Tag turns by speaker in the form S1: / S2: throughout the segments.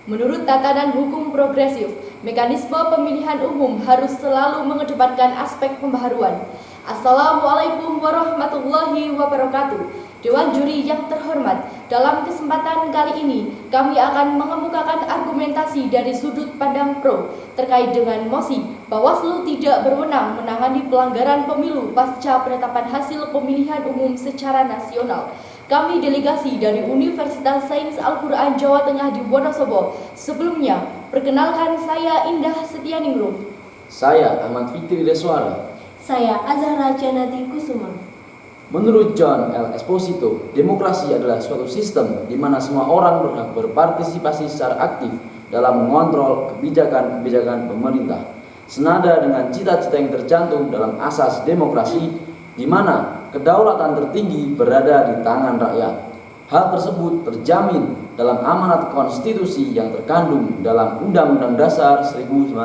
S1: Menurut tatanan hukum progresif, mekanisme pemilihan umum harus selalu mengedepankan aspek pembaharuan. Assalamualaikum warahmatullahi wabarakatuh. Dewan Juri yang terhormat, dalam kesempatan kali ini kami akan mengemukakan argumentasi dari sudut pandang pro terkait dengan mosi Bawaslu tidak berwenang menangani pelanggaran pemilu pasca penetapan hasil pemilihan umum secara nasional. Kami delegasi dari Universitas Sains Al-Quran Jawa Tengah di Wonosobo. Sebelumnya, perkenalkan saya Indah Setianingrum.
S2: Saya Ahmad Fikri Deswara.
S3: Saya Azhara Janati Kusuma.
S2: Menurut John L. Esposito, demokrasi adalah suatu sistem di mana semua orang berhak berpartisipasi secara aktif dalam mengontrol kebijakan-kebijakan pemerintah. Senada dengan cita-cita yang tercantum dalam asas demokrasi, di mana kedaulatan tertinggi berada di tangan rakyat. Hal tersebut terjamin dalam amanat konstitusi yang terkandung dalam Undang-Undang Dasar 1945,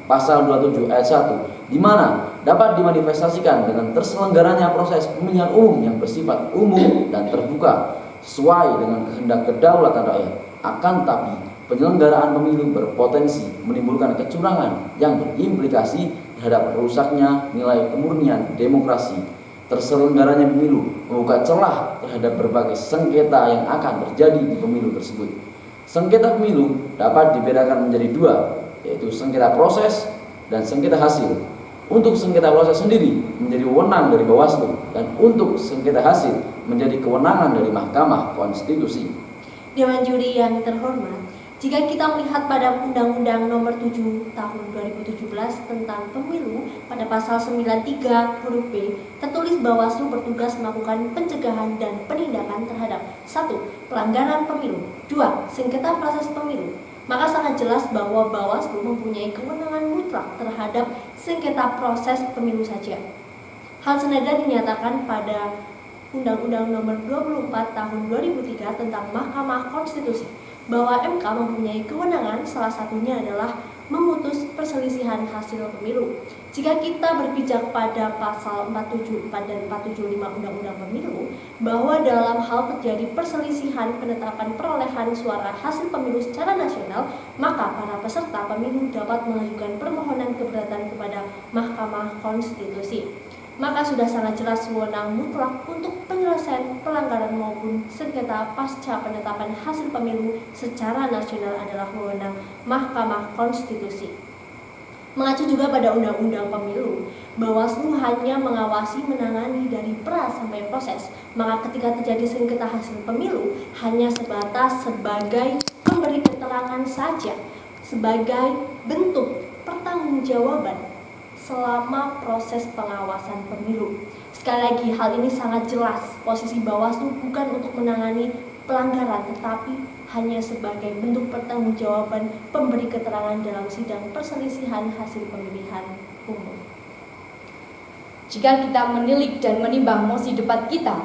S2: Pasal 27 ayat 1, di mana dapat dimanifestasikan dengan terselenggaranya proses pemilihan umum yang bersifat umum dan terbuka sesuai dengan kehendak kedaulatan rakyat. Akan tetapi, penyelenggaraan pemilu berpotensi menimbulkan kecurangan yang berimplikasi terhadap rusaknya nilai kemurnian demokrasi. Terselenggaranya pemilu membuka celah terhadap berbagai sengketa yang akan terjadi di pemilu tersebut. Sengketa pemilu dapat dibedakan menjadi dua, yaitu sengketa proses dan sengketa hasil. Untuk sengketa proses sendiri menjadi wewenang dari Bawaslu, dan untuk sengketa hasil menjadi kewenangan dari Mahkamah Konstitusi.
S3: Dewan Juri yang terhormat, jika kita melihat pada Undang-Undang Nomor 7 Tahun 2017 tentang Pemilu, pada pasal 93 huruf B tertulis Bawaslu bertugas melakukan pencegahan dan penindakan terhadap 1. Pelanggaran pemilu, 2. Sengketa proses pemilu. Maka sangat jelas bahwa Bawaslu mempunyai kewenangan mutlak terhadap sengketa proses pemilu saja. Hal senada dinyatakan pada Undang-Undang Nomor 24 Tahun 2003 tentang Mahkamah Konstitusi, bahwa MK mempunyai kewenangan, salah satunya adalah memutus perselisihan hasil pemilu. Jika kita berpijak pada pasal 474 dan 475 Undang-Undang Pemilu, bahwa dalam hal terjadi perselisihan penetapan perolehan suara hasil pemilu secara nasional, maka para peserta pemilu dapat mengajukan permohonan keberatan kepada Mahkamah Konstitusi. Maka sudah sangat jelas wewenang mutlak untuk penyelesaian pelanggaran maupun sengketa pasca penetapan hasil pemilu secara nasional adalah wewenang Mahkamah Konstitusi. Mengacu juga pada Undang-Undang Pemilu, Bawaslu hanya mengawasi menangani dari pra sampai proses. Maka ketika terjadi sengketa hasil pemilu hanya sebatas sebagai pemberi keterangan saja, sebagai bentuk pertanggungjawaban selama proses pengawasan pemilu. Sekali lagi, hal ini sangat jelas. Posisi Bawaslu bukan untuk menangani pelanggaran, tetapi hanya sebagai bentuk pertanggungjawaban pemberi keterangan dalam sidang perselisihan hasil pemilihan umum.
S1: Jika kita menilik dan menimbang mosi debat kita,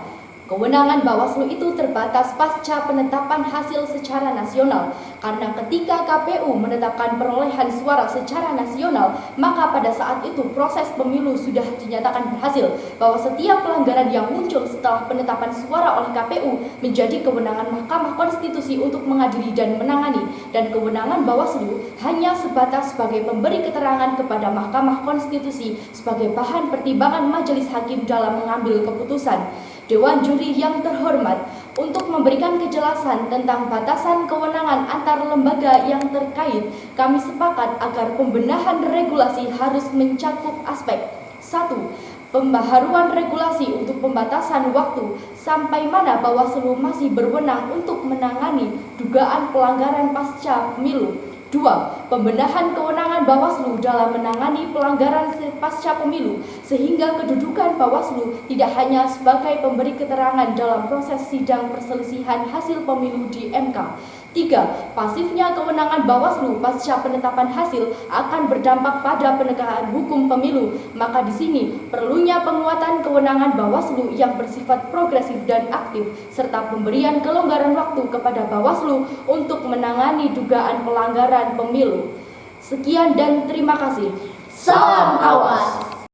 S1: kewenangan Bawaslu itu terbatas pasca penetapan hasil secara nasional, karena ketika KPU menetapkan perolehan suara secara nasional, maka pada saat itu proses pemilu sudah dinyatakan berhasil, bahwa setiap pelanggaran yang muncul setelah penetapan suara oleh KPU menjadi kewenangan Mahkamah Konstitusi untuk mengadili dan menangani, dan kewenangan Bawaslu hanya sebatas sebagai pemberi keterangan kepada Mahkamah Konstitusi sebagai bahan pertimbangan majelis hakim dalam mengambil keputusan. Dewan Juri yang terhormat, untuk memberikan kejelasan tentang batasan kewenangan antar lembaga yang terkait, kami sepakat agar pembenahan regulasi harus mencakup aspek 1. Pembaharuan regulasi untuk pembatasan waktu sampai mana Bawaslu masih berwenang untuk menangani dugaan pelanggaran pasca pemilu. 2. Pembenahan kewenangan Bawaslu dalam menangani pelanggaran pasca pemilu, sehingga kedudukan Bawaslu tidak hanya sebagai pemberi keterangan dalam proses sidang perselisihan hasil pemilu di MK. 3. Pasifnya kewenangan Bawaslu pasca penetapan hasil akan berdampak pada penegakan hukum pemilu. Maka di sini perlunya penguatan kewenangan Bawaslu yang bersifat progresif dan aktif, serta pemberian kelonggaran waktu kepada Bawaslu untuk menangani dugaan pelanggaran pemilu. Sekian dan terima kasih.
S3: Salam awas.